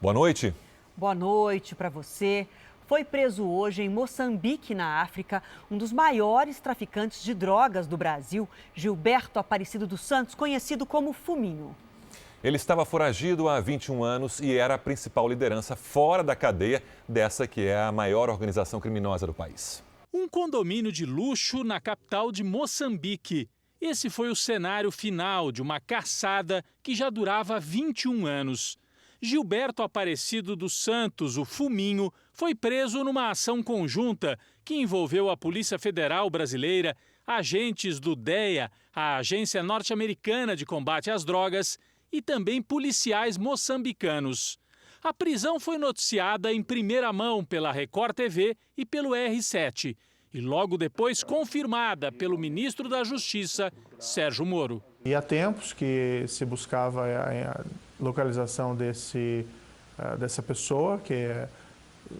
Boa noite. Boa noite para você. Foi preso hoje em Moçambique, na África, um dos maiores traficantes de drogas do Brasil, Gilberto Aparecido dos Santos, conhecido como Fuminho. Ele estava foragido há 21 anos e era a principal liderança fora da cadeia dessa que é a maior organização criminosa do país. Um condomínio de luxo na capital de Moçambique. Esse foi o cenário final de uma caçada que já durava 21 anos. Gilberto Aparecido dos Santos, o Fuminho, foi preso numa ação conjunta que envolveu a Polícia Federal Brasileira, agentes do DEA, a Agência Norte-Americana de Combate às Drogas, e também policiais moçambicanos. A prisão foi noticiada em primeira mão pela Record TV e pelo R7 e logo depois confirmada pelo ministro da Justiça, Sérgio Moro. E há tempos que se buscava a localização dessa pessoa, que é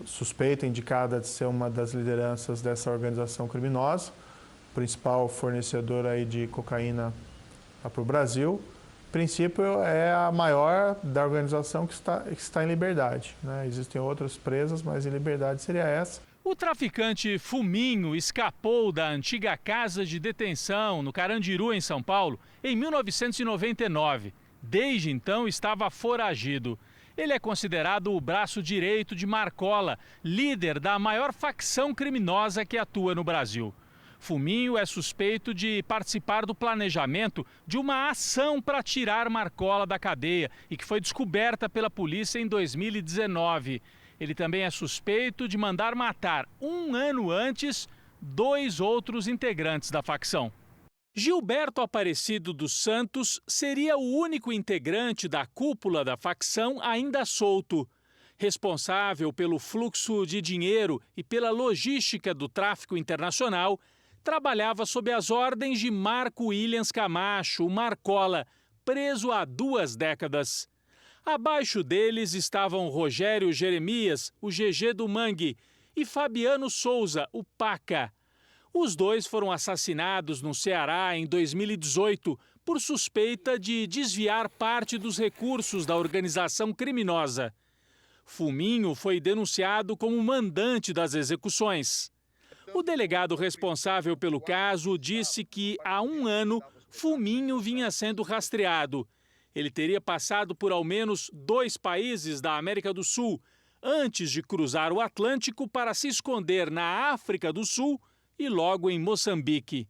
suspeita, indicada de ser uma das lideranças dessa organização criminosa, principal fornecedor aí de cocaína para o Brasil. A princípio, é a maior da organização que está em liberdade, né? Existem outras presas, mas em liberdade seria essa. O traficante Fuminho escapou da antiga casa de detenção no Carandiru, em São Paulo, em 1999. Desde então, estava foragido. Ele é considerado o braço direito de Marcola, líder da maior facção criminosa que atua no Brasil. Fuminho é suspeito de participar do planejamento de uma ação para tirar Marcola da cadeia e que foi descoberta pela polícia em 2019. Ele também é suspeito de mandar matar, um ano antes, 2 outros integrantes da facção. Gilberto Aparecido dos Santos seria o único integrante da cúpula da facção ainda solto. Responsável pelo fluxo de dinheiro e pela logística do tráfico internacional, trabalhava sob as ordens de Marco Williams Camacho, o Marcola, preso há 2 décadas. Abaixo deles estavam Rogério Jeremias, o GG do Mangue, e Fabiano Souza, o Paca. Os 2 foram assassinados no Ceará em 2018 por suspeita de desviar parte dos recursos da organização criminosa. Fuminho foi denunciado como mandante das execuções. O delegado responsável pelo caso disse que há 1 ano Fuminho vinha sendo rastreado. Ele teria passado por ao menos 2 países da América do Sul antes de cruzar o Atlântico para se esconder na África do Sul e logo em Moçambique.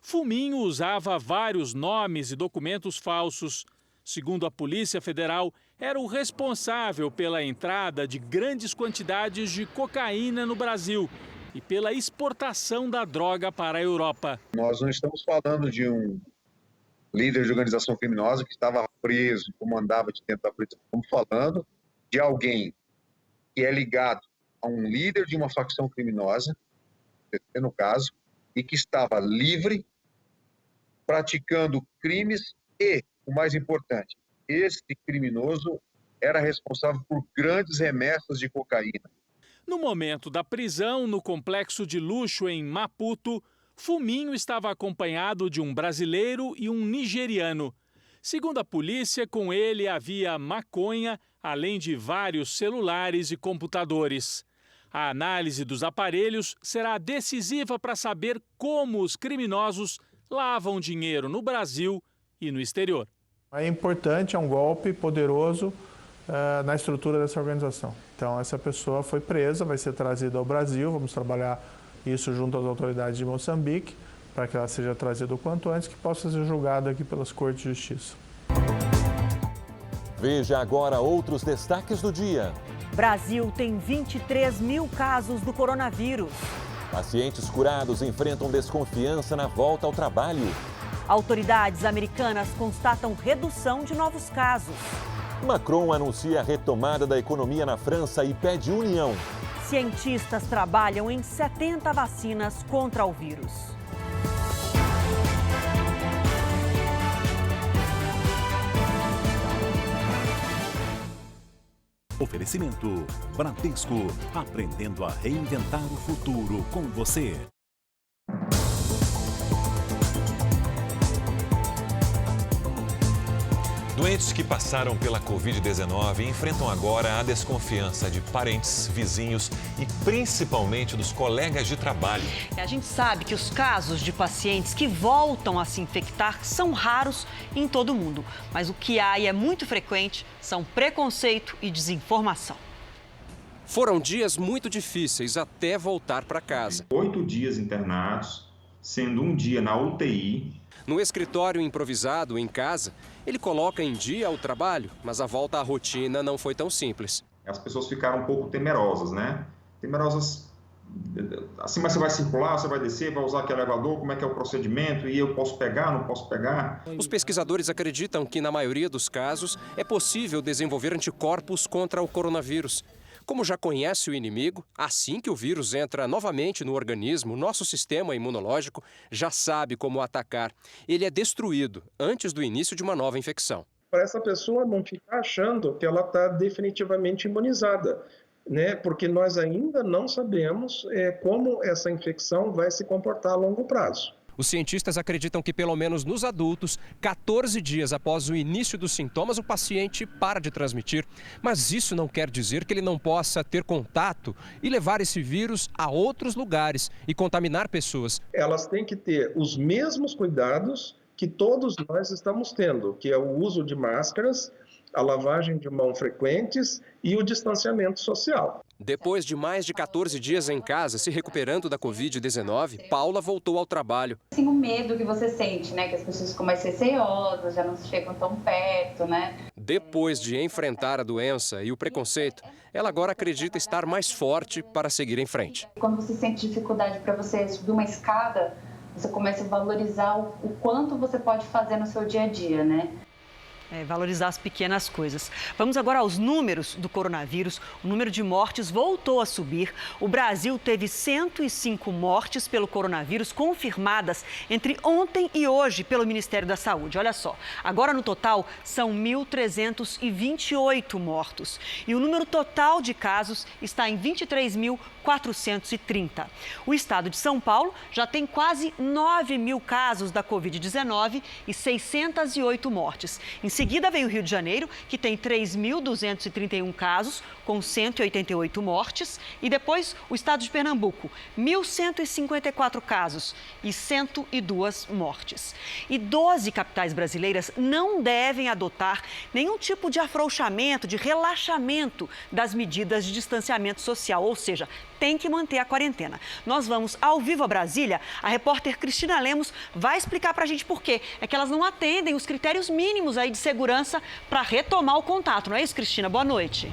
Fuminho usava vários nomes e documentos falsos. Segundo a Polícia Federal, era o responsável pela entrada de grandes quantidades de cocaína no Brasil e pela exportação da droga para a Europa. Nós não estamos falando de um líder de organização criminosa que estava preso, comandava de dentro da polícia. Estamos falando de alguém que é ligado a um líder de uma facção criminosa, no caso, e que estava livre, praticando crimes e, o mais importante, esse criminoso era responsável por grandes remessas de cocaína. No momento da prisão, no complexo de luxo em Maputo, Fuminho estava acompanhado de um brasileiro e um nigeriano. Segundo a polícia, com ele havia maconha, além de vários celulares e computadores. A análise dos aparelhos será decisiva para saber como os criminosos lavam dinheiro no Brasil e no exterior. É importante, é um golpe poderoso na estrutura dessa organização. Então, essa pessoa foi presa, vai ser trazida ao Brasil, vamos trabalhar isso junto às autoridades de Moçambique, para que ela seja trazida o quanto antes, que possa ser julgada aqui pelas Cortes de Justiça. Veja agora outros destaques do dia. Brasil tem 23 mil casos do coronavírus. Pacientes curados enfrentam desconfiança na volta ao trabalho. Autoridades americanas constatam redução de novos casos. Macron anuncia a retomada da economia na França e pede união. Cientistas trabalham em 70 vacinas contra o vírus. Oferecimento Bradesco, aprendendo a reinventar o futuro com você. Doentes que passaram pela Covid-19 enfrentam agora a desconfiança de parentes, vizinhos e principalmente dos colegas de trabalho. A gente sabe que os casos de pacientes que voltam a se infectar são raros em todo o mundo. Mas o que há e é muito frequente são preconceito e desinformação. Foram dias muito difíceis até voltar para casa. 8 dias internados, sendo um dia na UTI. No escritório improvisado em casa, ele coloca em dia o trabalho, mas a volta à rotina não foi tão simples. As pessoas ficaram um pouco temerosas, né? Temerosas, assim, mas você vai circular, você vai descer, vai usar aquele elevador, como é que é o procedimento? E eu posso pegar, não posso pegar? Os pesquisadores acreditam que, na maioria dos casos, é possível desenvolver anticorpos contra o coronavírus. Como já conhece o inimigo, assim que o vírus entra novamente no organismo, nosso sistema imunológico já sabe como atacar. Ele é destruído antes do início de uma nova infecção. Para essa pessoa não ficar achando que ela está definitivamente imunizada, né? Porque nós ainda não sabemos como essa infecção vai se comportar a longo prazo. Os cientistas acreditam que, pelo menos nos adultos, 14 dias após o início dos sintomas, o paciente para de transmitir. Mas isso não quer dizer que ele não possa ter contato e levar esse vírus a outros lugares e contaminar pessoas. Elas têm que ter os mesmos cuidados que todos nós estamos tendo, que é o uso de máscaras, a lavagem de mãos frequentes e o distanciamento social. Depois de mais de 14 dias em casa, se recuperando da Covid-19, Paula voltou ao trabalho. Assim, o medo que você sente, né? Que as pessoas ficam mais receosas, já não chegam tão perto, né? Depois de enfrentar a doença e o preconceito, ela agora acredita estar mais forte para seguir em frente. Quando você sente dificuldade para você subir uma escada, você começa a valorizar o quanto você pode fazer no seu dia a dia, né? Valorizar as pequenas coisas. Vamos agora aos números do coronavírus. O número de mortes voltou a subir. O Brasil teve 105 mortes pelo coronavírus confirmadas entre ontem e hoje pelo Ministério da Saúde. Olha só, agora no total são 1.328 mortos. E o número total de casos está em 23.430. O estado de São Paulo já tem quase 9.000 casos da Covid-19 e 608 mortes. Em seguida vem o Rio de Janeiro, que tem 3.231 casos, com 188 mortes. E depois o estado de Pernambuco, 1.154 casos e 102 mortes. E 12 capitais brasileiras não devem adotar nenhum tipo de afrouxamento, de relaxamento das medidas de distanciamento social, ou seja, tem que manter a quarentena. Nós vamos ao vivo a Brasília. A repórter Cristina Lemos vai explicar para a gente por quê. É que elas não atendem os critérios mínimos aí de segurança para retomar o contato. Não é isso, Cristina? Boa noite.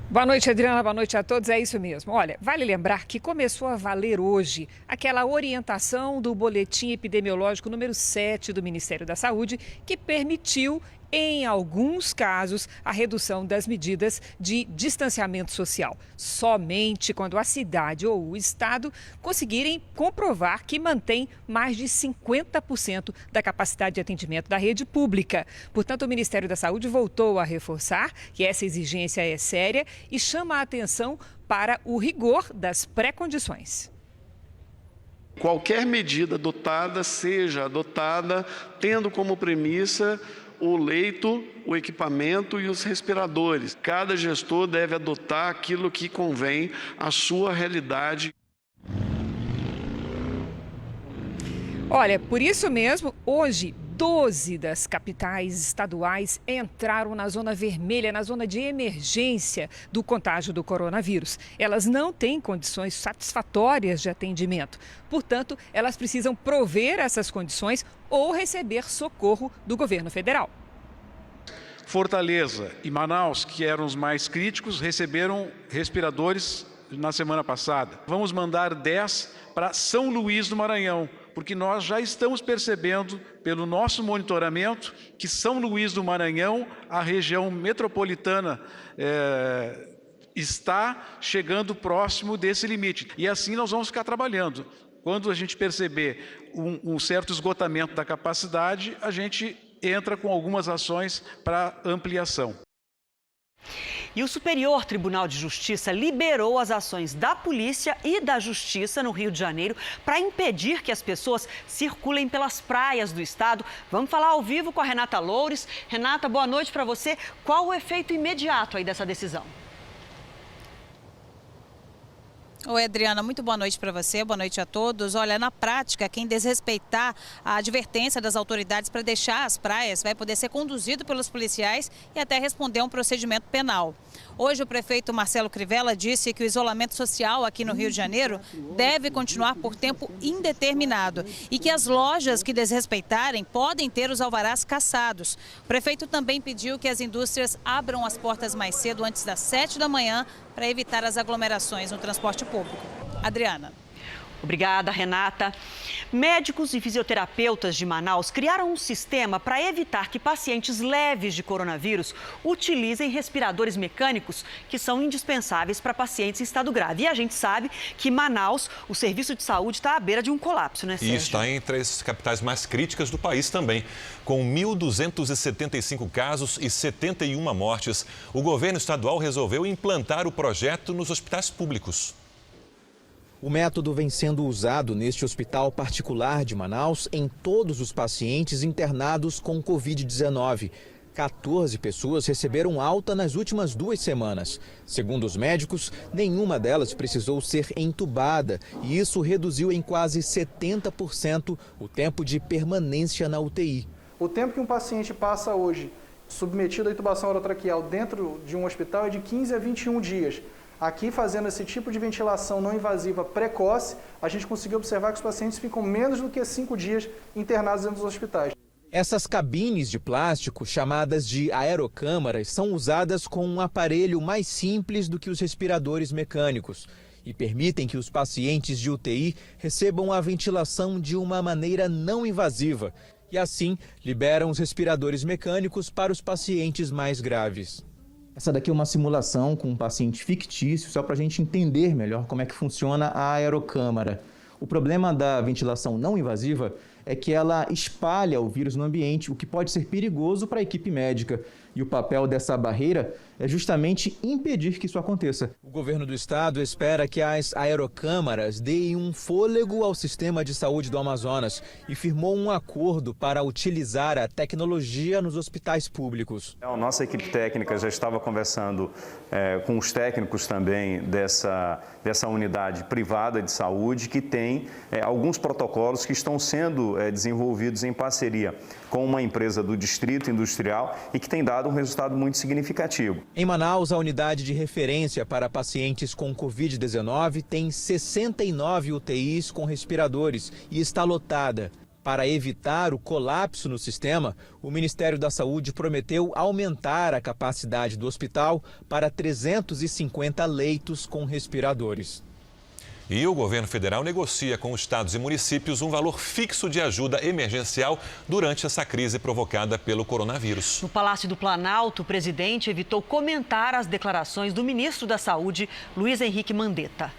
Boa noite, Adriana. Boa noite a todos. É isso mesmo. Olha, vale lembrar que começou a valer hoje aquela orientação do boletim epidemiológico número 7 do Ministério da Saúde, que permitiu, em alguns casos, a redução das medidas de distanciamento social. Somente quando a cidade ou o estado conseguirem comprovar que mantém mais de 50% da capacidade de atendimento da rede pública. Portanto, o Ministério da Saúde voltou a reforçar que essa exigência é séria e chama a atenção para o rigor das pré-condições. Qualquer medida adotada seja adotada tendo como premissa o leito, o equipamento e os respiradores. Cada gestor deve adotar aquilo que convém à sua realidade. Olha, por isso mesmo, hoje, 12 das capitais estaduais entraram na zona vermelha, na zona de emergência do contágio do coronavírus. Elas não têm condições satisfatórias de atendimento. Portanto, elas precisam prover essas condições ou receber socorro do governo federal. Fortaleza e Manaus, que eram os mais críticos, receberam respiradores na semana passada. Vamos mandar 10 para São Luís do Maranhão, porque nós já estamos percebendo, pelo nosso monitoramento, que São Luís do Maranhão, a região metropolitana, está chegando próximo desse limite. E assim nós vamos ficar trabalhando. Quando a gente perceber um certo esgotamento da capacidade, a gente entra com algumas ações para ampliação. E o Superior Tribunal de Justiça liberou as ações da polícia e da Justiça no Rio de Janeiro para impedir que as pessoas circulem pelas praias do estado. Vamos falar ao vivo com a Renata Loures. Renata, boa noite para você. Qual o efeito imediato aí dessa decisão? Oi, Adriana, muito boa noite para você, boa noite a todos. Olha, na prática, quem desrespeitar a advertência das autoridades para deixar as praias vai poder ser conduzido pelos policiais e até responder a um procedimento penal. Hoje, o prefeito Marcelo Crivella disse que o isolamento social aqui no Rio de Janeiro deve continuar por tempo indeterminado e que as lojas que desrespeitarem podem ter os alvarás cassados. O prefeito também pediu que as indústrias abram as portas mais cedo, antes das 7 da manhã, para evitar as aglomerações no transporte público. Adriana. Obrigada, Renata. Médicos e fisioterapeutas de Manaus criaram um sistema para evitar que pacientes leves de coronavírus utilizem respiradores mecânicos que são indispensáveis para pacientes em estado grave. E a gente sabe que Manaus, o serviço de saúde está à beira de um colapso, né, Sérgio? E está entre as capitais mais críticas do país também. Com 1.275 casos e 71 mortes, o governo estadual resolveu implantar o projeto nos hospitais públicos. O método vem sendo usado neste hospital particular de Manaus em todos os pacientes internados com Covid-19. 14 pessoas receberam alta nas últimas 2 semanas. Segundo os médicos, nenhuma delas precisou ser entubada e isso reduziu em quase 70% o tempo de permanência na UTI. O tempo que um paciente passa hoje submetido à intubação orotraqueal dentro de um hospital é de 15 a 21 dias. Aqui, fazendo esse tipo de ventilação não invasiva precoce, a gente conseguiu observar que os pacientes ficam menos do que 5 dias internados dentro dos hospitais. Essas cabines de plástico, chamadas de aerocâmaras, são usadas com um aparelho mais simples do que os respiradores mecânicos e permitem que os pacientes de UTI recebam a ventilação de uma maneira não invasiva e, assim, liberam os respiradores mecânicos para os pacientes mais graves. Essa daqui é uma simulação com um paciente fictício, só para a gente entender melhor como é que funciona a aerocâmara. O problema da ventilação não invasiva é que ela espalha o vírus no ambiente, o que pode ser perigoso para a equipe médica. E o papel dessa barreira é justamente impedir que isso aconteça. O governo do estado espera que as aerocâmaras deem um fôlego ao sistema de saúde do Amazonas e firmou um acordo para utilizar a tecnologia nos hospitais públicos. A nossa equipe técnica já estava conversando com os técnicos também dessa unidade privada de saúde, que tem alguns protocolos que estão sendo desenvolvidos em parceria com uma empresa do Distrito Industrial e que tem dado um resultado muito significativo. Em Manaus, a unidade de referência para pacientes com Covid-19 tem 69 UTIs com respiradores e está lotada. Para evitar o colapso no sistema, o Ministério da Saúde prometeu aumentar a capacidade do hospital para 350 leitos com respiradores. E o governo federal negocia com estados e municípios um valor fixo de ajuda emergencial durante essa crise provocada pelo coronavírus. No Palácio do Planalto, o presidente evitou comentar as declarações do ministro da Saúde, Luiz Henrique Mandetta.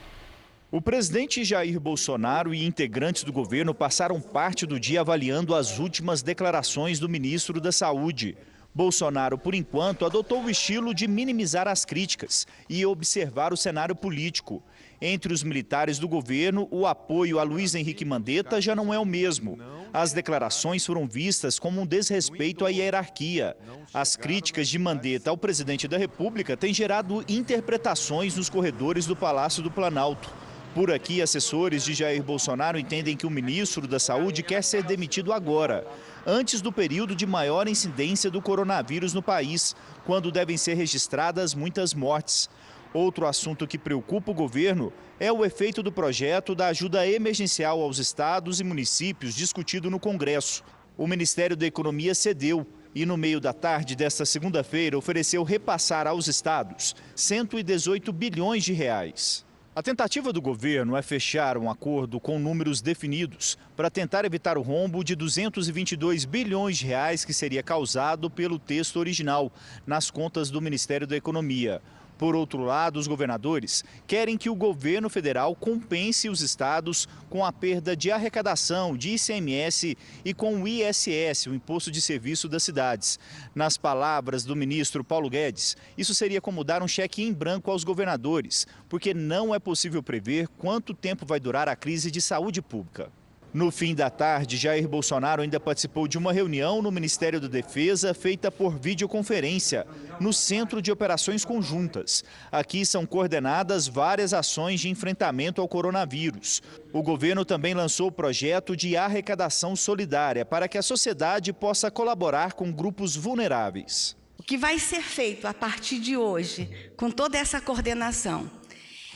O presidente Jair Bolsonaro e integrantes do governo passaram parte do dia avaliando as últimas declarações do ministro da Saúde. Bolsonaro, por enquanto, adotou o estilo de minimizar as críticas e observar o cenário político. Entre os militares do governo, o apoio a Luiz Henrique Mandetta já não é o mesmo. As declarações foram vistas como um desrespeito à hierarquia. As críticas de Mandetta ao presidente da República têm gerado interpretações nos corredores do Palácio do Planalto. Por aqui, assessores de Jair Bolsonaro entendem que o ministro da Saúde quer ser demitido agora, antes do período de maior incidência do coronavírus no país, quando devem ser registradas muitas mortes. Outro assunto que preocupa o governo é o efeito do projeto da ajuda emergencial aos estados e municípios discutido no Congresso. O Ministério da Economia cedeu e, no meio da tarde desta segunda-feira, ofereceu repassar aos estados 118 bilhões de reais. A tentativa do governo é fechar um acordo com números definidos para tentar evitar o rombo de 222 bilhões de reais que seria causado pelo texto original nas contas do Ministério da Economia. Por outro lado, os governadores querem que o governo federal compense os estados com a perda de arrecadação de ICMS e com o ISS, o Imposto de Serviço das Cidades. Nas palavras do ministro Paulo Guedes, isso seria como dar um cheque em branco aos governadores, porque não é possível prever quanto tempo vai durar a crise de saúde pública. No fim da tarde, Jair Bolsonaro ainda participou de uma reunião no Ministério da Defesa feita por videoconferência, no Centro de Operações Conjuntas. Aqui são coordenadas várias ações de enfrentamento ao coronavírus. O governo também lançou o projeto de arrecadação solidária para que a sociedade possa colaborar com grupos vulneráveis. O que vai ser feito a partir de hoje, com toda essa coordenação,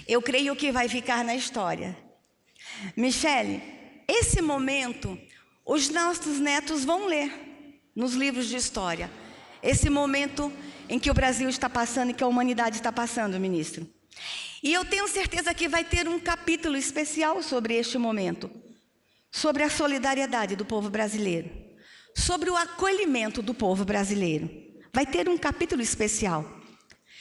eu creio que vai ficar na história. Michele, esse momento, os nossos netos vão ler nos livros de história. Esse momento em que o Brasil está passando e que a humanidade está passando, ministro. E eu tenho certeza que vai ter um capítulo especial sobre este momento. Sobre a solidariedade do povo brasileiro. Sobre o acolhimento do povo brasileiro. Vai ter um capítulo especial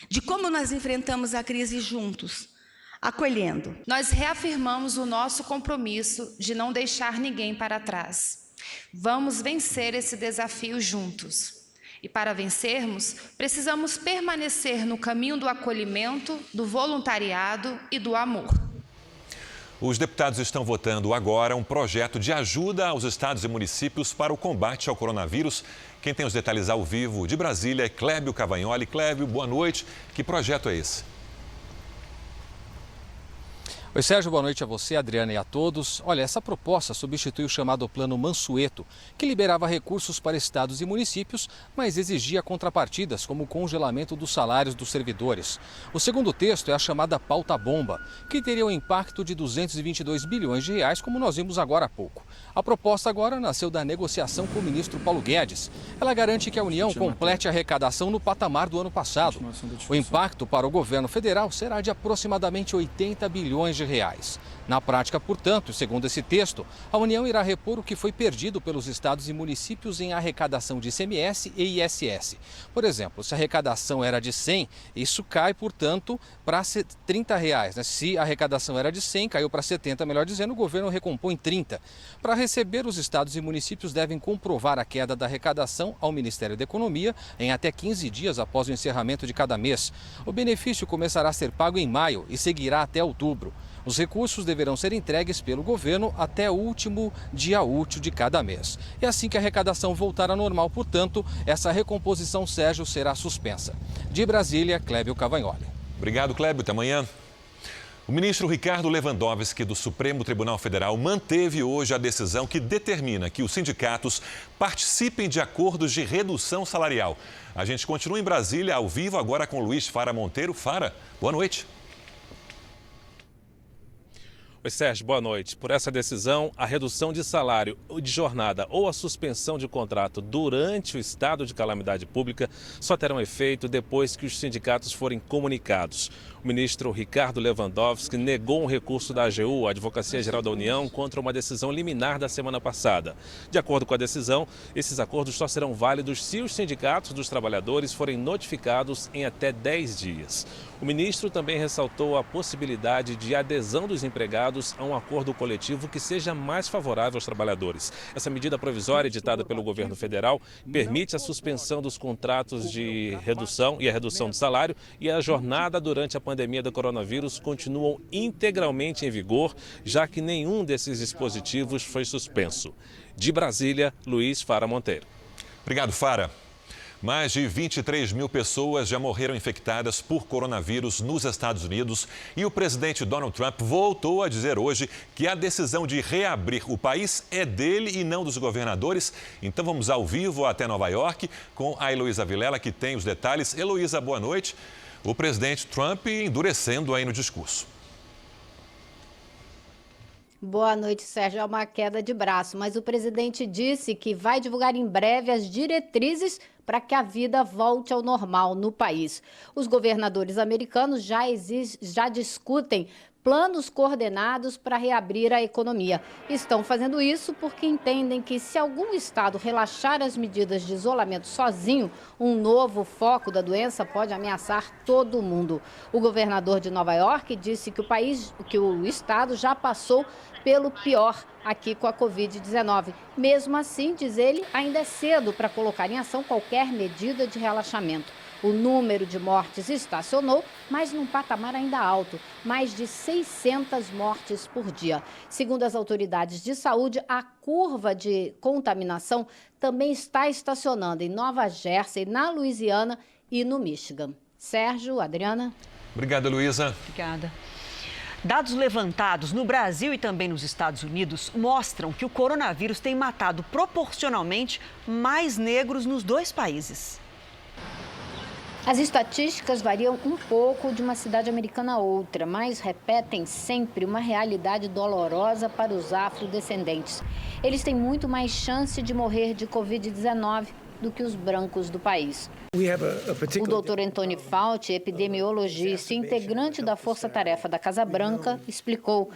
de como nós enfrentamos a crise juntos. Acolhendo. Nós reafirmamos o nosso compromisso de não deixar ninguém para trás. Vamos vencer esse desafio juntos. E para vencermos, precisamos permanecer no caminho do acolhimento, do voluntariado e do amor. Os deputados estão votando agora um projeto de ajuda aos estados e municípios para o combate ao coronavírus. Quem tem os detalhes ao vivo de Brasília é Clébio Cavagnoli. Clébio, boa noite. Que projeto é esse? Oi, Sérgio, boa noite a você, Adriana, e a todos. Olha, essa proposta substitui o chamado Plano Mansueto, que liberava recursos para estados e municípios, mas exigia contrapartidas, como o congelamento dos salários dos servidores. O segundo texto é a chamada pauta-bomba, que teria um impacto de 222 bilhões de reais, como nós vimos agora há pouco. A proposta agora nasceu da negociação com o ministro Paulo Guedes. Ela garante que a União complete a arrecadação no patamar do ano passado. O impacto para o governo federal será de aproximadamente 80 bilhões de reais. Na prática, portanto, segundo esse texto, a União irá repor o que foi perdido pelos estados e municípios em arrecadação de ICMS e ISS. Por exemplo, se a arrecadação era de 100, isso cai, portanto, para R$ 30. Se a arrecadação era de 100, caiu para 70, melhor dizendo, o governo recompõe 30. Para receber, os estados e municípios devem comprovar a queda da arrecadação ao Ministério da Economia em até 15 dias após o encerramento de cada mês. O benefício começará a ser pago em maio e seguirá até outubro. Os recursos deverão ser entregues pelo governo até o último dia útil de cada mês. E assim que a arrecadação voltar ao normal, portanto, essa recomposição, Sérgio, será suspensa. De Brasília, Clébio Cavagnoli. Obrigado, Clébio. Até amanhã. O ministro Ricardo Lewandowski, do Supremo Tribunal Federal, manteve hoje a decisão que determina que os sindicatos participem de acordos de redução salarial. A gente continua em Brasília, ao vivo, agora com Luiz Fara Monteiro. Fara, boa noite. Oi, Sérgio, boa noite. Por essa decisão, a redução de salário de jornada ou a suspensão de contrato durante o estado de calamidade pública só terão efeito depois que os sindicatos forem comunicados. O ministro Ricardo Lewandowski negou um recurso da AGU, a Advocacia Geral da União, contra uma decisão liminar da semana passada. De acordo com a decisão, esses acordos só serão válidos se os sindicatos dos trabalhadores forem notificados em até 10 dias. O ministro também ressaltou a possibilidade de adesão dos empregados a um acordo coletivo que seja mais favorável aos trabalhadores. Essa medida provisória editada pelo governo federal permite a suspensão dos contratos de redução e a redução do salário, e a jornada durante a pandemia do coronavírus continuam integralmente em vigor, já que nenhum desses dispositivos foi suspenso. De Brasília, Luiz Fara Monteiro. Obrigado, Fara. Mais de 23 mil pessoas já morreram infectadas por coronavírus nos Estados Unidos e o presidente Donald Trump voltou a dizer hoje que a decisão de reabrir o país é dele e não dos governadores. Então vamos ao vivo até Nova York com a Heloísa Vilela, que tem os detalhes. Heloísa, boa noite. O presidente Trump endurecendo aí no discurso. Boa noite, Sérgio. É uma queda de braço, mas o presidente disse que vai divulgar em breve as diretrizes para que a vida volte ao normal no país. Os governadores americanos já discutem planos coordenados para reabrir a economia. Estão fazendo isso porque entendem que se algum estado relaxar as medidas de isolamento sozinho, um novo foco da doença pode ameaçar todo mundo. O governador de Nova York disse que o estado já passou pelo pior aqui com a Covid-19. Mesmo assim, diz ele, ainda é cedo para colocar em ação qualquer medida de relaxamento. O número de mortes estacionou, mas num patamar ainda alto, mais de 600 mortes por dia. Segundo as autoridades de saúde, a curva de contaminação também está estacionando em Nova Jersey, na Louisiana e no Michigan. Sérgio, Adriana. Obrigada, Luísa. Obrigada. Dados levantados no Brasil e também nos Estados Unidos mostram que o coronavírus tem matado proporcionalmente mais negros nos dois países. As estatísticas variam um pouco de uma cidade americana a outra, mas repetem sempre uma realidade dolorosa para os afrodescendentes. Eles têm muito mais chance de morrer de Covid-19 do que os brancos do país. O Dr. Anthony Fauci, epidemiologista e integrante da Força-Tarefa da Casa Branca, explicou: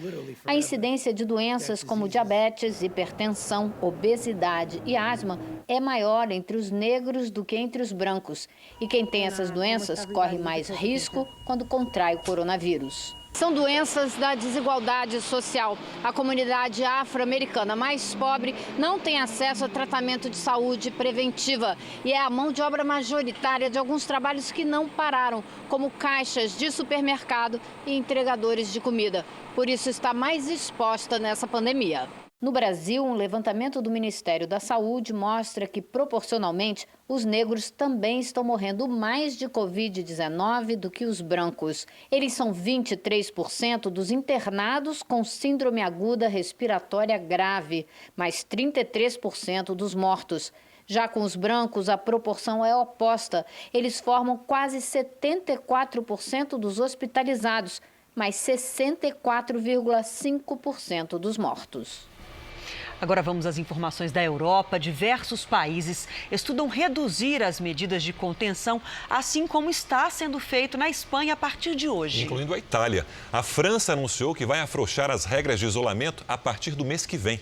a incidência de doenças como diabetes, hipertensão, obesidade e asma é maior entre os negros do que entre os brancos. E quem tem essas doenças corre mais risco quando contrai o coronavírus. São doenças da desigualdade social. A comunidade afro-americana mais pobre não tem acesso a tratamento de saúde preventiva e é a mão de obra majoritária de alguns trabalhos que não pararam, como caixas de supermercado e entregadores de comida. Por isso está mais exposta nessa pandemia. No Brasil, um levantamento do Ministério da Saúde mostra que, proporcionalmente, os negros também estão morrendo mais de Covid-19 do que os brancos. Eles são 23% dos internados com síndrome aguda respiratória grave, mais 33% dos mortos. Já com os brancos, a proporção é oposta. Eles formam quase 74% dos hospitalizados, mais 64,5% dos mortos. Agora vamos às informações da Europa. Diversos países estudam reduzir as medidas de contenção, assim como está sendo feito na Espanha a partir de hoje. Incluindo a Itália. A França anunciou que vai afrouxar as regras de isolamento a partir do mês que vem.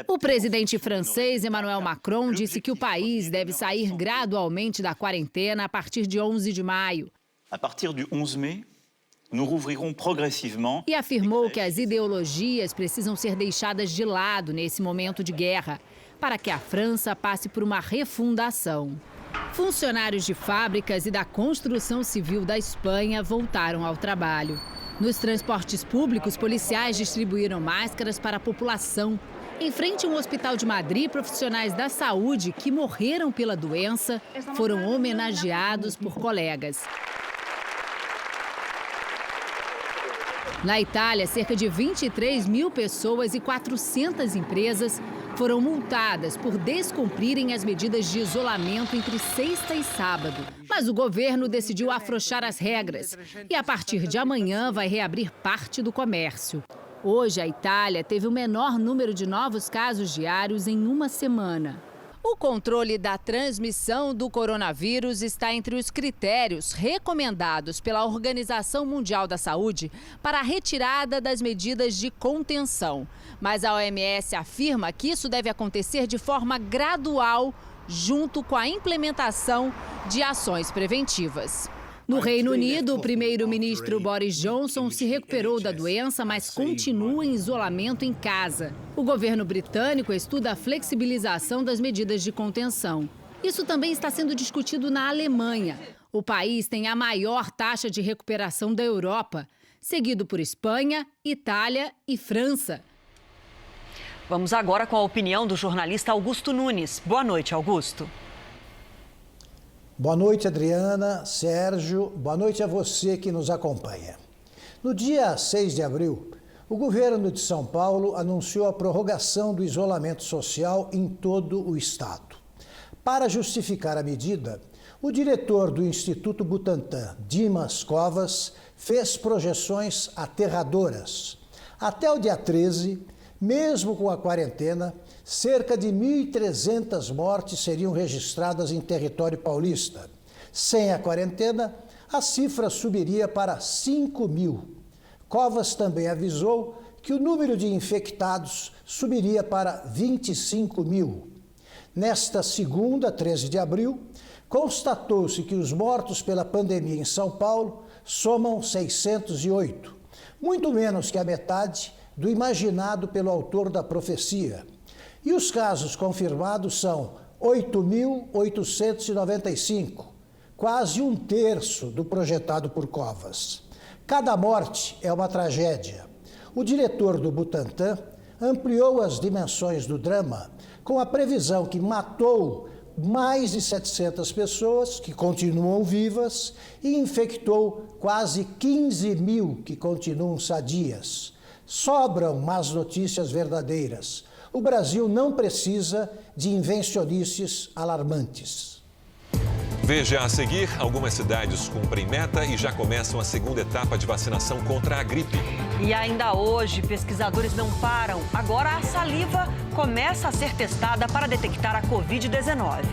O presidente francês Emmanuel Macron disse que o país deve sair gradualmente da quarentena a partir de 11 de maio. A partir de 11 de maio, nous rouvrirons progressivement. E afirmou que as ideologias precisam ser deixadas de lado nesse momento de guerra, para que a França passe por uma refundação. Funcionários de fábricas e da construção civil da Espanha voltaram ao trabalho. Nos transportes públicos, policiais distribuíram máscaras para a população. Em frente a um hospital de Madrid, profissionais da saúde que morreram pela doença foram homenageados por colegas. Na Itália, cerca de 23 mil pessoas e 400 empresas foram multadas por descumprirem as medidas de isolamento entre sexta e sábado. Mas o governo decidiu afrouxar as regras e, a partir de amanhã, vai reabrir parte do comércio. Hoje, a Itália teve o menor número de novos casos diários em uma semana. O controle da transmissão do coronavírus está entre os critérios recomendados pela Organização Mundial da Saúde para a retirada das medidas de contenção. Mas a OMS afirma que isso deve acontecer de forma gradual, junto com a implementação de ações preventivas. No Reino Unido, o primeiro-ministro Boris Johnson se recuperou da doença, mas continua em isolamento em casa. O governo britânico estuda a flexibilização das medidas de contenção. Isso também está sendo discutido na Alemanha. O país tem a maior taxa de recuperação da Europa, seguido por Espanha, Itália e França. Vamos agora com a opinião do jornalista Augusto Nunes. Boa noite, Augusto. Boa noite, Adriana, Sérgio, boa noite a você que nos acompanha. No dia 6 de abril, o governo de São Paulo anunciou a prorrogação do isolamento social em todo o estado. Para justificar a medida, o diretor do Instituto Butantan, Dimas Covas, fez projeções aterradoras. Até o dia 13, mesmo com a quarentena, cerca de 1.300 mortes seriam registradas em território paulista. Sem a quarentena, a cifra subiria para 5.000. Covas também avisou que o número de infectados subiria para 25 mil. Nesta segunda, 13 de abril, constatou-se que os mortos pela pandemia em São Paulo somam 608, muito menos que a metade do imaginado pelo autor da profecia. E os casos confirmados são 8.895, quase um terço do projetado por Covas. Cada morte é uma tragédia. O diretor do Butantan ampliou as dimensões do drama com a previsão que matou mais de 700 pessoas que continuam vivas e infectou quase 15 mil que continuam sadias. Sobram más notícias verdadeiras. O Brasil não precisa de invencionices alarmantes. Veja a seguir, algumas cidades cumprem meta e já começam a segunda etapa de vacinação contra a gripe. E ainda hoje, pesquisadores não param. Agora a saliva começa a ser testada para detectar a Covid-19.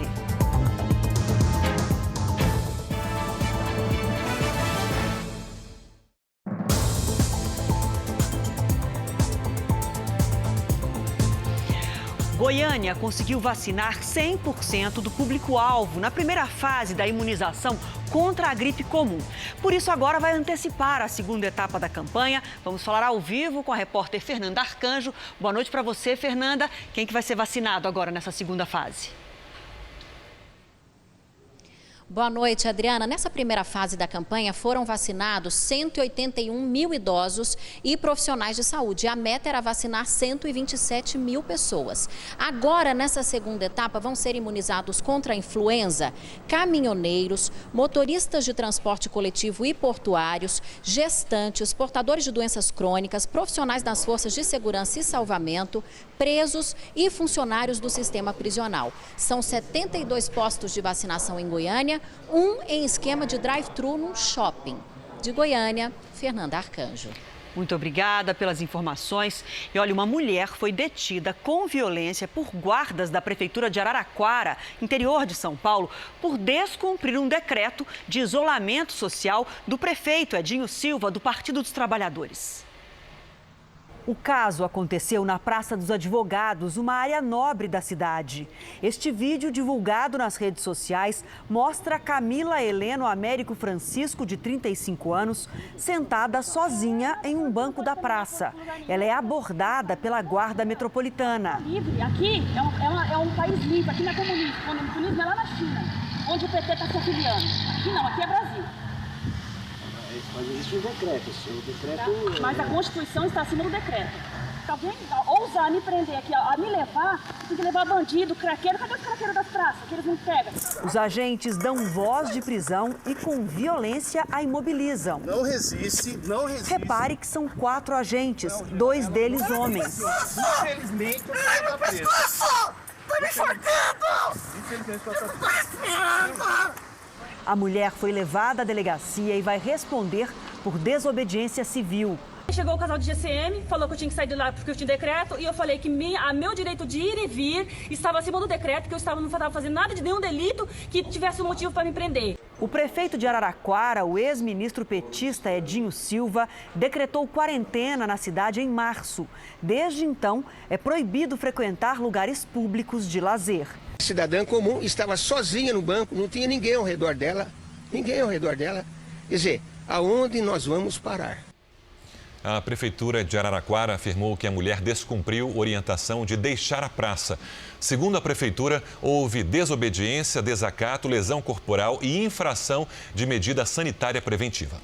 Goiânia conseguiu vacinar 100% do público-alvo na primeira fase da imunização contra a gripe comum. Por isso, agora vai antecipar a segunda etapa da campanha. Vamos falar ao vivo com a repórter Fernanda Arcanjo. Boa noite para você, Fernanda. Quem que vai ser vacinado agora nessa segunda fase? Boa noite, Adriana. Nessa primeira fase da campanha foram vacinados 181 mil idosos e profissionais de saúde. A meta era vacinar 127 mil pessoas. Agora, nessa segunda etapa, vão ser imunizados contra a influenza caminhoneiros, motoristas de transporte coletivo e portuários, gestantes, portadores de doenças crônicas, profissionais das forças de segurança e salvamento, presos e funcionários do sistema prisional. São 72 postos de vacinação em Goiânia, um em esquema de drive-thru num shopping. De Goiânia, Fernanda Arcanjo. Muito obrigada pelas informações. E olha, uma mulher foi detida com violência por guardas da Prefeitura de Araraquara, interior de São Paulo, por descumprir um decreto de isolamento social do prefeito Edinho Silva, do Partido dos Trabalhadores. O caso aconteceu na Praça dos Advogados, uma área nobre da cidade. Este vídeo, divulgado nas redes sociais, mostra Camila Heleno Américo Francisco, de 35 anos, sentada sozinha em um banco da praça. Ela é abordada pela Guarda Metropolitana. Aqui é um país livre, aqui não é comunismo. O comunismo é lá na China, onde o PT está se afiliando. Aqui não, aqui é Brasil. Mas existe um decreto, o decreto... Mas a Constituição está acima do decreto. Se alguém ousar me prender aqui, a me levar, tem que levar bandido, craqueiro. Cadê os craqueiros das praças, que eles não pegam? Os agentes dão voz de prisão e com violência a imobilizam. Não resiste, não resiste. Repare que são 4 agentes, 2 deles homens. Infelizmente, eu estou preso. Tá me enforcando! Infelizmente, eu estou preso. A mulher foi levada à delegacia e vai responder por desobediência civil. Chegou o casal de GCM, falou que eu tinha que sair de lá porque eu tinha decreto e eu falei que meu direito de ir e vir estava acima do decreto, que eu não estava fazendo nada de nenhum delito que tivesse um motivo para me prender. O prefeito de Araraquara, o ex-ministro petista Edinho Silva, decretou quarentena na cidade em março. Desde então, é proibido frequentar lugares públicos de lazer. A cidadã comum estava sozinha no banco, não tinha ninguém ao redor dela. Quer dizer, aonde nós vamos parar? A Prefeitura de Araraquara afirmou que a mulher descumpriu orientação de deixar a praça. Segundo a Prefeitura, houve desobediência, desacato, lesão corporal e infração de medida sanitária preventiva.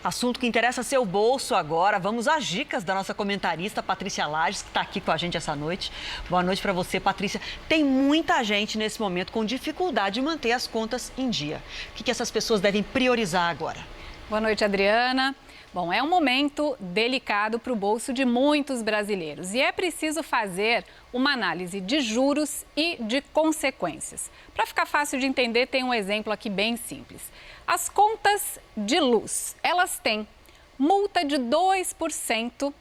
Assunto que interessa seu bolso agora. Vamos às dicas da nossa comentarista Patrícia Lages, que está aqui com a gente essa noite. Boa noite para você, Patrícia. Tem muita gente nesse momento com dificuldade de manter as contas em dia. O que essas pessoas devem priorizar agora? Boa noite, Adriana. Bom, é um momento delicado para o bolso de muitos brasileiros e é preciso fazer uma análise de juros e de consequências. Para ficar fácil de entender, tem um exemplo aqui bem simples. As contas de luz, elas têm multa de 2%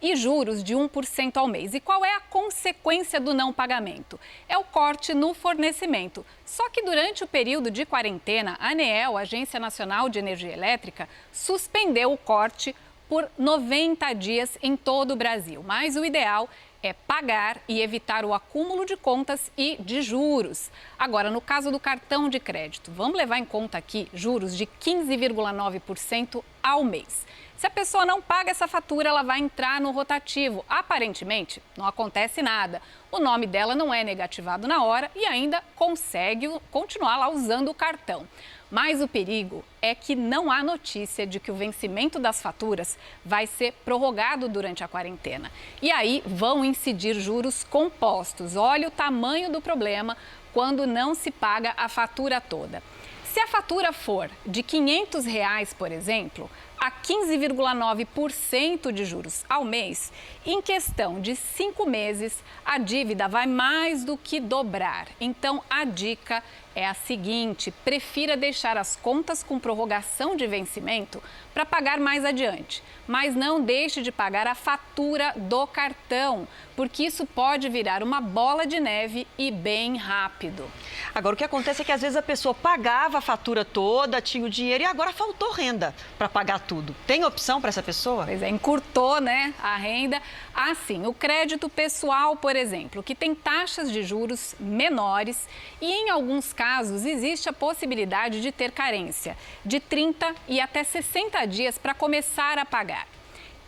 e juros de 1% ao mês. E qual é a consequência do não pagamento? É o corte no fornecimento. Só que durante o período de quarentena, a ANEEL, Agência Nacional de Energia Elétrica, suspendeu o corte por 90 dias em todo o Brasil. Mas o ideal é pagar e evitar o acúmulo de contas e de juros. Agora, no caso do cartão de crédito, vamos levar em conta aqui juros de 15,9% ao mês. Se a pessoa não paga essa fatura, ela vai entrar no rotativo. Aparentemente, não acontece nada. O nome dela não é negativado na hora e ainda consegue continuar lá usando o cartão. Mas o perigo é que não há notícia de que o vencimento das faturas vai ser prorrogado durante a quarentena. E aí vão incidir juros compostos. Olha o tamanho do problema quando não se paga a fatura toda. Se a fatura for de R$ 500, por exemplo, a 15,9% de juros ao mês, em questão de 5 meses, a dívida vai mais do que dobrar. Então, a dica é a seguinte: prefira deixar as contas com prorrogação de vencimento para pagar mais adiante. Mas não deixe de pagar a fatura do cartão, porque isso pode virar uma bola de neve e bem rápido. Agora, o que acontece é que às vezes a pessoa pagava a fatura toda, tinha o dinheiro e agora faltou renda para pagar tudo. Tem opção para essa pessoa? Pois é, encurtou, né, a renda. Assim, o crédito pessoal, por exemplo, que tem taxas de juros menores e, em alguns casos, existe a possibilidade de ter carência de 30 e até 60 dias para começar a pagar.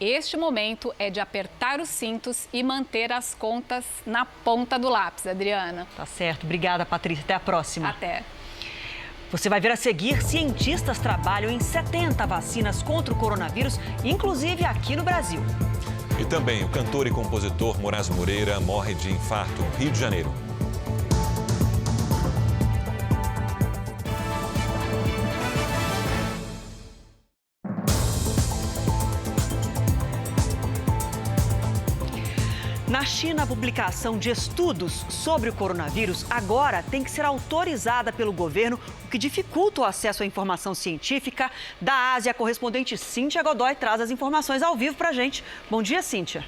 Este momento é de apertar os cintos e manter as contas na ponta do lápis, Adriana. Tá certo. Obrigada, Patrícia. Até a próxima. Até. Você vai ver a seguir: cientistas trabalham em 70 vacinas contra o coronavírus, inclusive aqui no Brasil. E também o cantor e compositor Moraes Moreira morre de infarto no Rio de Janeiro. Na China, a publicação de estudos sobre o coronavírus agora tem que ser autorizada pelo governo, o que dificulta o acesso à informação científica. Da Ásia, a correspondente Cíntia Godoy traz as informações ao vivo para a gente. Bom dia, Cíntia.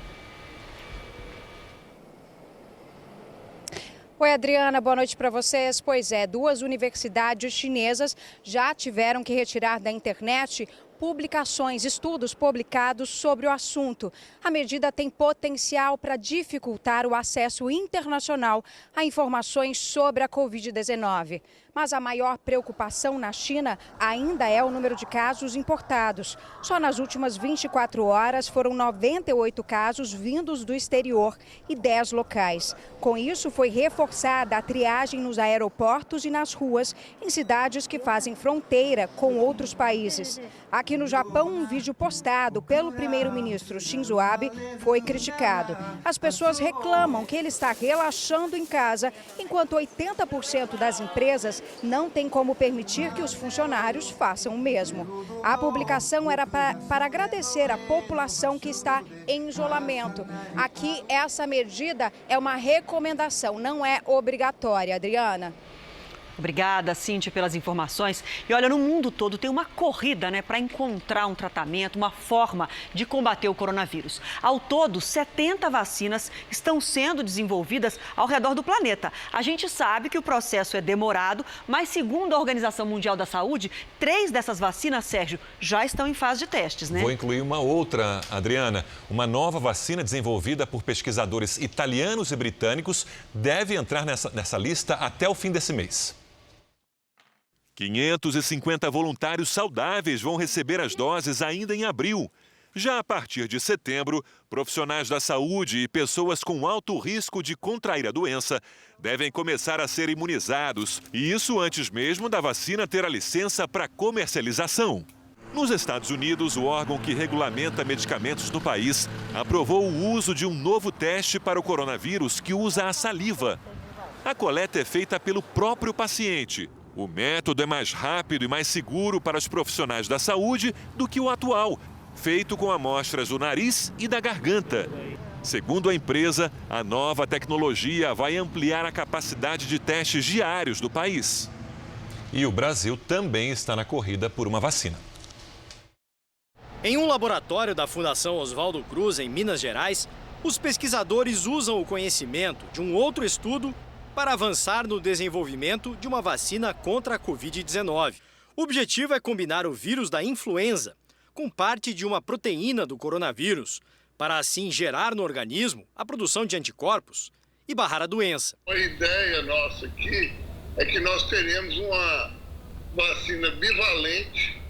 Oi, Adriana, boa noite para vocês. Pois é, 2 universidades chinesas já tiveram que retirar da internet publicações, estudos publicados sobre o assunto. A medida tem potencial para dificultar o acesso internacional a informações sobre a Covid-19. Mas a maior preocupação na China ainda é o número de casos importados. Só nas últimas 24 horas foram 98 casos vindos do exterior e 10 locais. Com isso, foi reforçada a triagem nos aeroportos e nas ruas, em cidades que fazem fronteira com outros países. Aqui no Japão, um vídeo postado pelo primeiro-ministro Shinzo Abe foi criticado. As pessoas reclamam que ele está relaxando em casa, enquanto 80% das empresas não tem como permitir que os funcionários façam o mesmo. A publicação era para agradecer a população que está em isolamento. Aqui, essa medida é uma recomendação, não é obrigatória, Adriana. Obrigada, Cíntia, pelas informações. E olha, no mundo todo tem uma corrida, para encontrar um tratamento, uma forma de combater o coronavírus. Ao todo, 70 vacinas estão sendo desenvolvidas ao redor do planeta. A gente sabe que o processo é demorado, mas segundo a Organização Mundial da Saúde, 3 dessas vacinas, Sérgio, já estão em fase de testes, né? Vou incluir uma outra, Adriana. Uma nova vacina desenvolvida por pesquisadores italianos e britânicos deve entrar nessa lista até o fim desse mês. 550 voluntários saudáveis vão receber as doses ainda em abril. Já a partir de setembro, profissionais da saúde e pessoas com alto risco de contrair a doença devem começar a ser imunizados. E isso antes mesmo da vacina ter a licença para comercialização. Nos Estados Unidos, o órgão que regulamenta medicamentos no país aprovou o uso de um novo teste para o coronavírus que usa a saliva. A coleta é feita pelo próprio paciente. O método é mais rápido e mais seguro para os profissionais da saúde do que o atual, feito com amostras do nariz e da garganta. Segundo a empresa, a nova tecnologia vai ampliar a capacidade de testes diários do país. E o Brasil também está na corrida por uma vacina. Em um laboratório da Fundação Oswaldo Cruz, em Minas Gerais, os pesquisadores usam o conhecimento de um outro estudo para avançar no desenvolvimento de uma vacina contra a Covid-19. O objetivo é combinar o vírus da influenza com parte de uma proteína do coronavírus, para assim gerar no organismo a produção de anticorpos e barrar a doença. A ideia nossa aqui é que nós teremos uma vacina bivalente,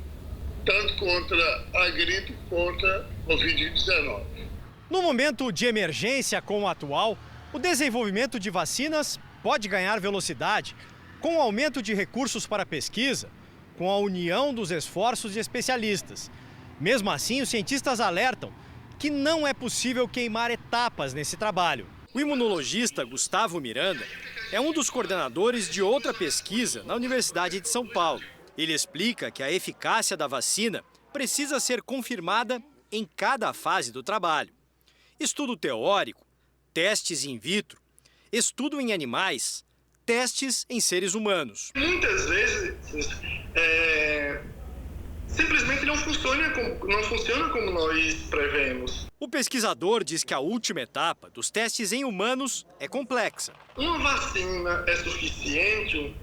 tanto contra a gripe quanto a Covid-19. No momento de emergência como o atual, o desenvolvimento de vacinas pode ganhar velocidade com o aumento de recursos para pesquisa, com a união dos esforços de especialistas. Mesmo assim, os cientistas alertam que não é possível queimar etapas nesse trabalho. O imunologista Gustavo Miranda é um dos coordenadores de outra pesquisa na Universidade de São Paulo. Ele explica que a eficácia da vacina precisa ser confirmada em cada fase do trabalho. Estudo teórico, testes in vitro, estudo em animais, testes em seres humanos. Muitas vezes, simplesmente não funciona como nós prevemos. O pesquisador diz que a última etapa dos testes em humanos é complexa. Uma vacina é suficiente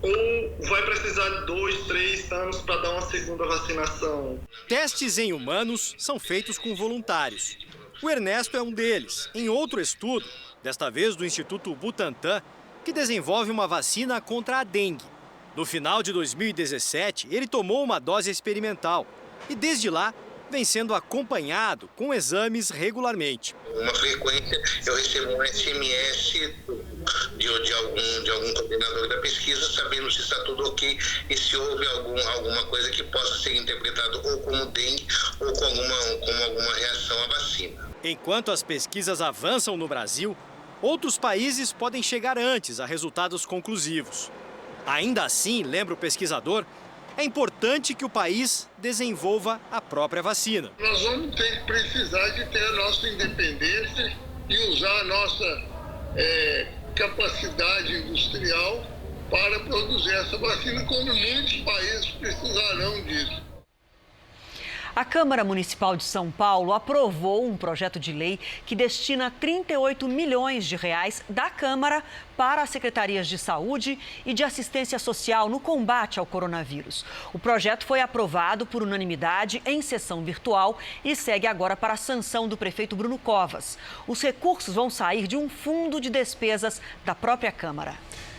ou vai precisar de 2, 3 anos para dar uma segunda vacinação? Testes em humanos são feitos com voluntários. O Ernesto é um deles, em outro estudo, desta vez do Instituto Butantan, que desenvolve uma vacina contra a dengue. No final de 2017, ele tomou uma dose experimental e, desde lá, vem sendo acompanhado com exames regularmente. Uma frequência, eu recebo um SMS de algum coordenador da pesquisa, sabendo se está tudo ok e se houve alguma coisa que possa ser interpretado ou como dengue ou com alguma reação à vacina. Enquanto as pesquisas avançam no Brasil, outros países podem chegar antes a resultados conclusivos. Ainda assim, lembra o pesquisador, é importante que o país desenvolva a própria vacina. Nós vamos precisar de ter a nossa independência e usar a nossa capacidade industrial para produzir essa vacina, como muitos países precisarão disso. A Câmara Municipal de São Paulo aprovou um projeto de lei que destina 38 milhões de reais da Câmara para as secretarias de saúde e de assistência social no combate ao coronavírus. O projeto foi aprovado por unanimidade em sessão virtual e segue agora para a sanção do prefeito Bruno Covas. Os recursos vão sair de um fundo de despesas da própria Câmara.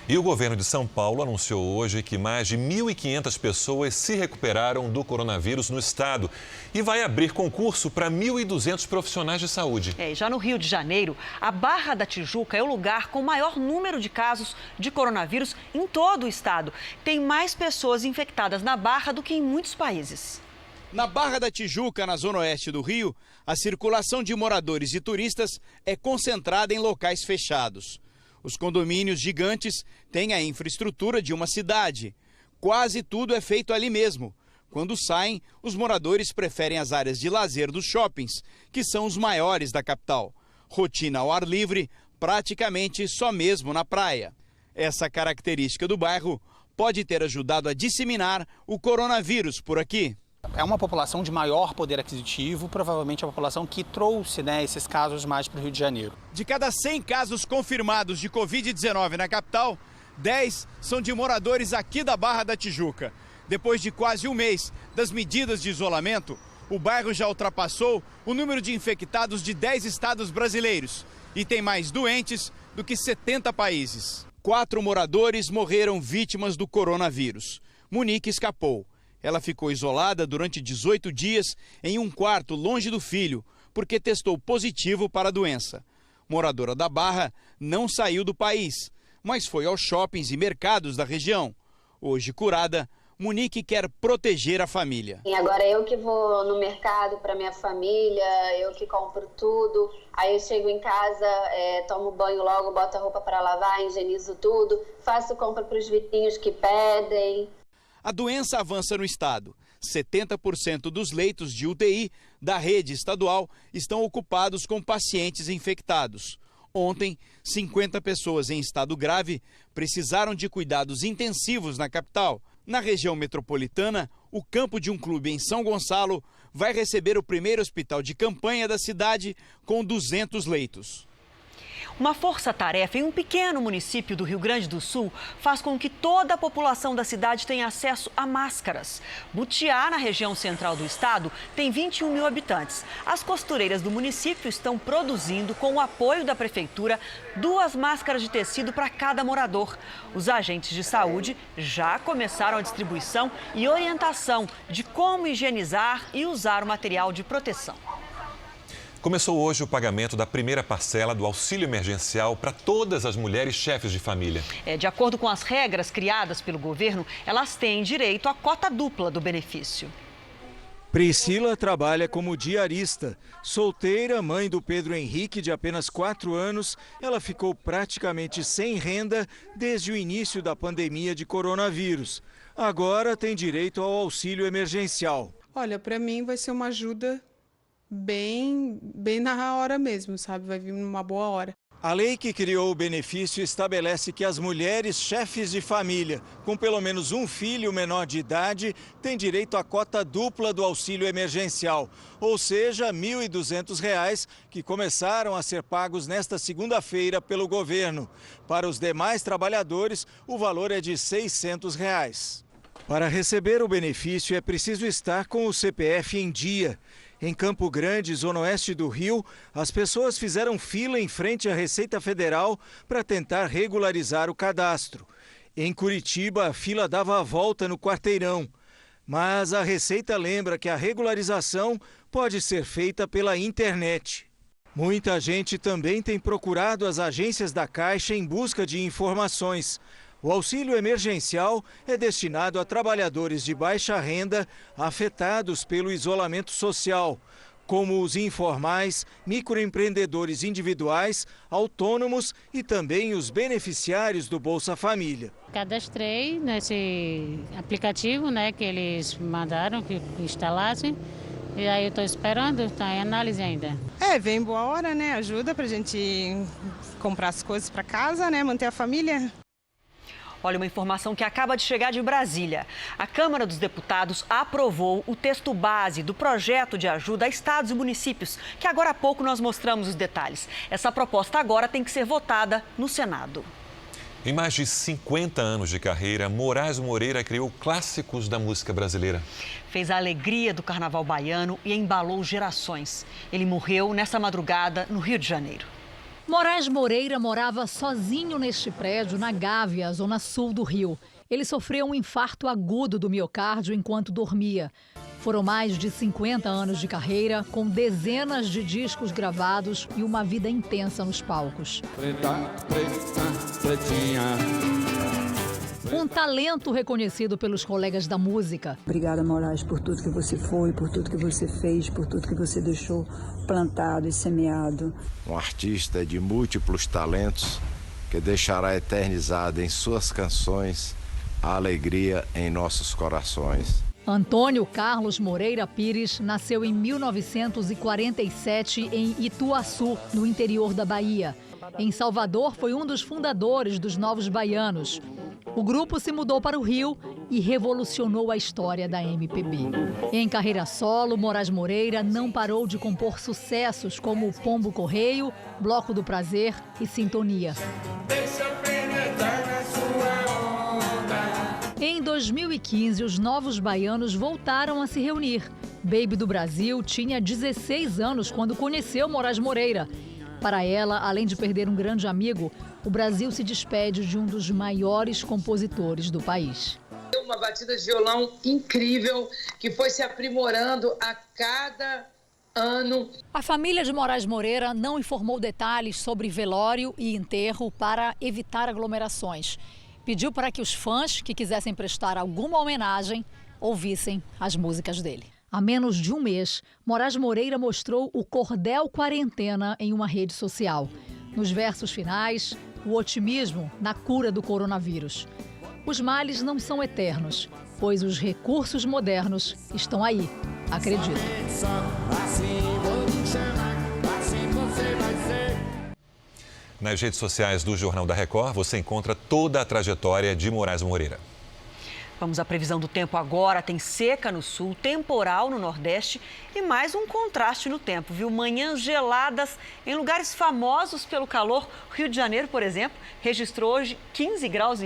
E o governo de São Paulo anunciou hoje que mais de 1.500 pessoas se recuperaram do coronavírus no estado e vai abrir concurso para 1.200 profissionais de saúde. Já no Rio de Janeiro, a Barra da Tijuca é o lugar com o maior número de casos de coronavírus em todo o estado. Tem mais pessoas infectadas na Barra do que em muitos países. Na Barra da Tijuca, na zona oeste do Rio, a circulação de moradores e turistas é concentrada em locais fechados. Os condomínios gigantes têm a infraestrutura de uma cidade. Quase tudo é feito ali mesmo. Quando saem, os moradores preferem as áreas de lazer dos shoppings, que são os maiores da capital. Rotina ao ar livre, praticamente só mesmo na praia. Essa característica do bairro pode ter ajudado a disseminar o coronavírus por aqui. É uma população de maior poder aquisitivo, provavelmente a população que trouxe esses casos mais para o Rio de Janeiro. De cada 100 casos confirmados de Covid-19 na capital, 10 são de moradores aqui da Barra da Tijuca. Depois de quase um mês das medidas de isolamento, o bairro já ultrapassou o número de infectados de 10 estados brasileiros e tem mais doentes do que 70 países. 4 moradores morreram vítimas do coronavírus. Monique escapou. Ela ficou isolada durante 18 dias em um quarto longe do filho, porque testou positivo para a doença. Moradora da Barra, não saiu do país, mas foi aos shoppings e mercados da região. Hoje curada, Monique quer proteger a família. Agora eu que vou no mercado para minha família, eu que compro tudo. Aí eu chego em casa, tomo banho logo, boto a roupa para lavar, higienizo tudo, faço compra para os vizinhos que pedem. A doença avança no estado. 70% dos leitos de UTI da rede estadual estão ocupados com pacientes infectados. Ontem, 50 pessoas em estado grave precisaram de cuidados intensivos na capital. Na região metropolitana, o campo de um clube em São Gonçalo vai receber o primeiro hospital de campanha da cidade com 200 leitos. Uma força-tarefa em um pequeno município do Rio Grande do Sul faz com que toda a população da cidade tenha acesso a máscaras. Butiá, na região central do estado, tem 21 mil habitantes. As costureiras do município estão produzindo, com o apoio da prefeitura, 2 máscaras de tecido para cada morador. Os agentes de saúde já começaram a distribuição e orientação de como higienizar e usar o material de proteção. Começou hoje o pagamento da primeira parcela do auxílio emergencial para todas as mulheres chefes de família. De acordo com as regras criadas pelo governo, elas têm direito à cota dupla do benefício. Priscila trabalha como diarista. Solteira, mãe do Pedro Henrique, de apenas 4 anos, ela ficou praticamente sem renda desde o início da pandemia de coronavírus. Agora tem direito ao auxílio emergencial. Olha, para mim vai ser uma ajuda bem na hora mesmo, sabe? Vai vir numa boa hora. A lei que criou o benefício estabelece que as mulheres chefes de família com pelo menos um filho menor de idade têm direito à cota dupla do auxílio emergencial, ou seja, R$ 1.200, que começaram a ser pagos nesta segunda-feira pelo governo. Para os demais trabalhadores, o valor é de R$ 600. Para receber o benefício é preciso estar com o CPF em dia. Em Campo Grande, zona oeste do Rio, as pessoas fizeram fila em frente à Receita Federal para tentar regularizar o cadastro. Em Curitiba, a fila dava a volta no quarteirão. Mas a Receita lembra que a regularização pode ser feita pela internet. Muita gente também tem procurado as agências da Caixa em busca de informações. O auxílio emergencial é destinado a trabalhadores de baixa renda afetados pelo isolamento social, como os informais, microempreendedores individuais, autônomos e também os beneficiários do Bolsa Família. Cadastrei nesse aplicativo, que eles mandaram que instalassem. E aí eu estou esperando, está em análise ainda. Vem boa hora, ajuda para a gente comprar as coisas para casa, manter a família. Olha, uma informação que acaba de chegar de Brasília. A Câmara dos Deputados aprovou o texto base do projeto de ajuda a estados e municípios, que agora há pouco nós mostramos os detalhes. Essa proposta agora tem que ser votada no Senado. Em mais de 50 anos de carreira, Moraes Moreira criou clássicos da música brasileira. Fez a alegria do carnaval baiano e embalou gerações. Ele morreu nessa madrugada no Rio de Janeiro. Moraes Moreira morava sozinho neste prédio, na Gávea, zona sul do Rio. Ele sofreu um infarto agudo do miocárdio enquanto dormia. Foram mais de 50 anos de carreira, com dezenas de discos gravados e uma vida intensa nos palcos. Preta, preta, pretinha. Um talento reconhecido pelos colegas da música. Obrigada, Moraes, por tudo que você foi, por tudo que você fez, por tudo que você deixou plantado e semeado. Um artista de múltiplos talentos que deixará eternizada em suas canções a alegria em nossos corações. Antônio Carlos Moreira Pires nasceu em 1947 em Ituaçu, no interior da Bahia. Em Salvador, foi um dos fundadores dos Novos Baianos. O grupo se mudou para o Rio e revolucionou a história da MPB. Em carreira solo, Moraes Moreira não parou de compor sucessos como Pombo Correio, Bloco do Prazer e Sintonia. Em 2015, os Novos Baianos voltaram a se reunir. Baby do Brasil tinha 16 anos quando conheceu Moraes Moreira. Para ela, além de perder um grande amigo, o Brasil se despede de um dos maiores compositores do país. Uma batida de violão incrível que foi se aprimorando a cada ano. A família de Moraes Moreira não informou detalhes sobre velório e enterro para evitar aglomerações. Pediu para que os fãs que quisessem prestar alguma homenagem ouvissem as músicas dele. Há menos de um mês, Moraes Moreira mostrou o Cordel Quarentena em uma rede social. Nos versos finais, o otimismo na cura do coronavírus. Os males não são eternos, pois os recursos modernos estão aí, acredito. Nas redes sociais do Jornal da Record, você encontra toda a trajetória de Moraes Moreira. Vamos à previsão do tempo agora. Tem seca no sul, temporal no nordeste e mais um contraste no tempo, viu? Manhãs geladas em lugares famosos pelo calor. O Rio de Janeiro, por exemplo, registrou hoje 15,5 graus,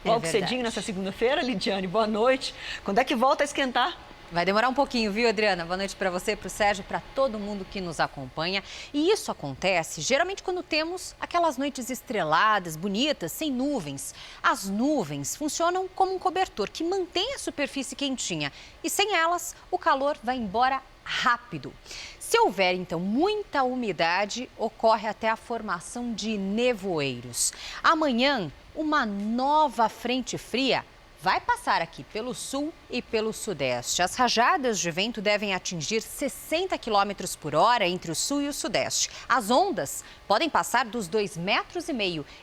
logo cedinho nessa segunda-feira. Lidiane, boa noite. Quando é que volta a esquentar? Vai demorar um pouquinho, viu, Adriana? Boa noite para você, para o Sérgio, para todo mundo que nos acompanha. E isso acontece geralmente quando temos aquelas noites estreladas, bonitas, sem nuvens. As nuvens funcionam como um cobertor que mantém a superfície quentinha. E sem elas, o calor vai embora rápido. Se houver, então, muita umidade, ocorre até a formação de nevoeiros. Amanhã, uma nova frente fria vai passar aqui pelo sul e pelo sudeste. As rajadas de vento devem atingir 60 km por hora entre o sul e o sudeste. As ondas podem passar dos 2,5 metros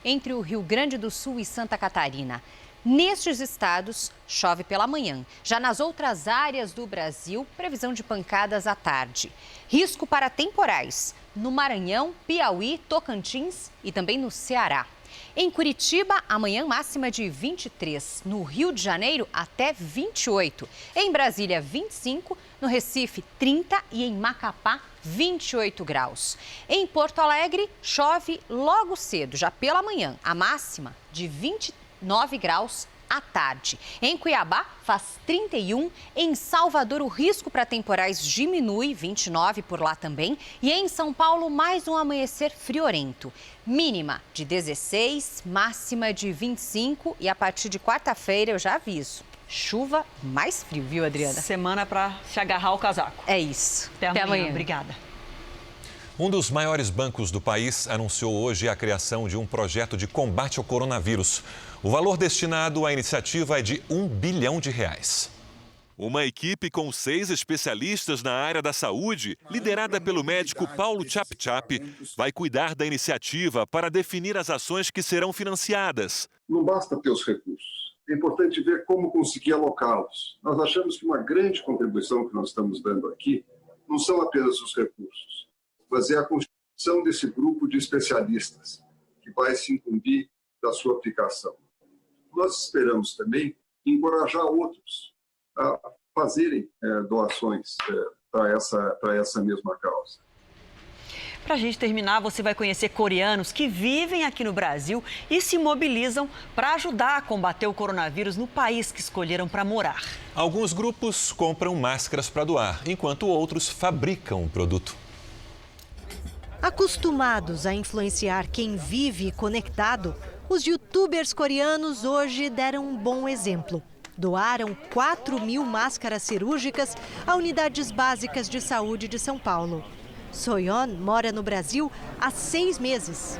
entre o Rio Grande do Sul e Santa Catarina. Nestes estados, chove pela manhã. Já nas outras áreas do Brasil, previsão de pancadas à tarde. Risco para temporais no Maranhão, Piauí, Tocantins e também no Ceará. Em Curitiba, amanhã máxima de 23. No Rio de Janeiro, até 28. Em Brasília, 25. No Recife, 30. E em Macapá, 28 graus. Em Porto Alegre, chove logo cedo, já pela manhã. A máxima de 29 graus à tarde. Em Cuiabá, faz 31. Em Salvador, o risco para temporais diminui, 29 por lá também. E em São Paulo, mais um amanhecer friorento. Mínima de 16, máxima de 25. E a partir de quarta-feira, eu já aviso, chuva mais frio, viu, Adriana? Semana para se agarrar ao casaco. É isso. Até amanhã. Obrigada. Um dos maiores bancos do país anunciou hoje a criação de um projeto de combate ao coronavírus. O valor destinado à iniciativa é de R$1 bilhão. Uma equipe com 6 especialistas na área da saúde, liderada pelo médico Paulo Chap-Chap, vai cuidar da iniciativa para definir as ações que serão financiadas. Não basta ter os recursos, é importante ver como conseguir alocá-los. Nós achamos que uma grande contribuição que nós estamos dando aqui não são apenas os recursos, mas é a constituição desse grupo de especialistas que vai se incumbir da sua aplicação. Nós esperamos também encorajar outros a fazerem doações para essa mesma causa. Para a gente terminar, você vai conhecer coreanos que vivem aqui no Brasil e se mobilizam para ajudar a combater o coronavírus no país que escolheram para morar. Alguns grupos compram máscaras para doar, enquanto outros fabricam o produto. Acostumados a influenciar quem vive conectado, os youtubers coreanos hoje deram um bom exemplo. Doaram 4.000 máscaras cirúrgicas a unidades básicas de saúde de São Paulo. Soyeon mora no Brasil há 6 meses.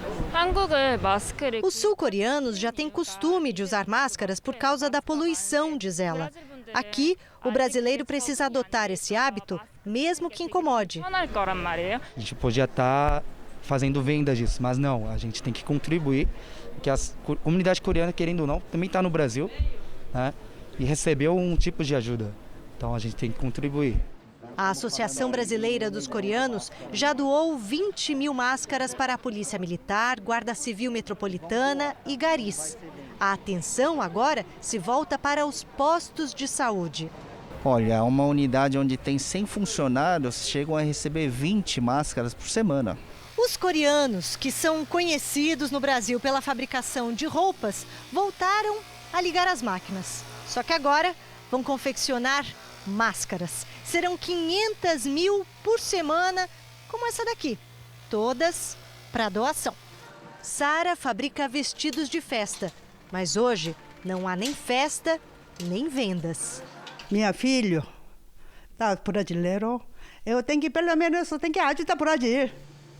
Os sul-coreanos já têm costume de usar máscaras por causa da poluição, diz ela. Aqui, o brasileiro precisa adotar esse hábito, mesmo que incomode. A gente podia estar fazendo vendas disso, mas não, a gente tem que contribuir, porque a comunidade coreana, querendo ou não, também está no Brasil, né, e recebeu um tipo de ajuda. Então a gente tem que contribuir. A Associação Brasileira dos Coreanos já doou 20.000 máscaras para a Polícia Militar, Guarda Civil Metropolitana e Garis. A atenção agora se volta para os postos de saúde. Olha, uma unidade onde tem 100 funcionários chegam a receber 20 máscaras por semana. Os coreanos, que são conhecidos no Brasil pela fabricação de roupas, voltaram a ligar as máquinas. Só que agora vão confeccionar máscaras. Serão 500.000 por semana, como essa daqui. Todas para doação. Sara fabrica vestidos de festa, mas hoje não há nem festa, nem vendas. Minha filha está brasileiro. Eu tenho que, pelo menos, ajudar por aí.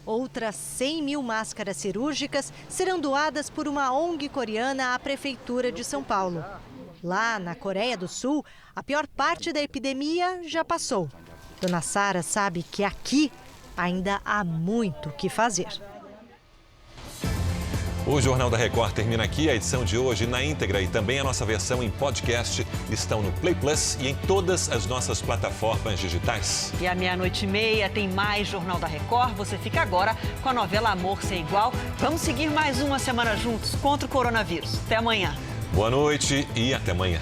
Outras 100.000 máscaras cirúrgicas serão doadas por uma ONG coreana à Prefeitura de São Paulo. Lá na Coreia do Sul, a pior parte da epidemia já passou. Dona Sara sabe que aqui ainda há muito o que fazer. O Jornal da Record termina aqui. A edição de hoje na íntegra e também a nossa versão em podcast estão no Play Plus e em todas as nossas plataformas digitais. E à 00:30 tem mais Jornal da Record. Você fica agora com a novela Amor Sem Igual. Vamos seguir mais uma semana juntos contra o coronavírus. Até amanhã. Boa noite e até amanhã.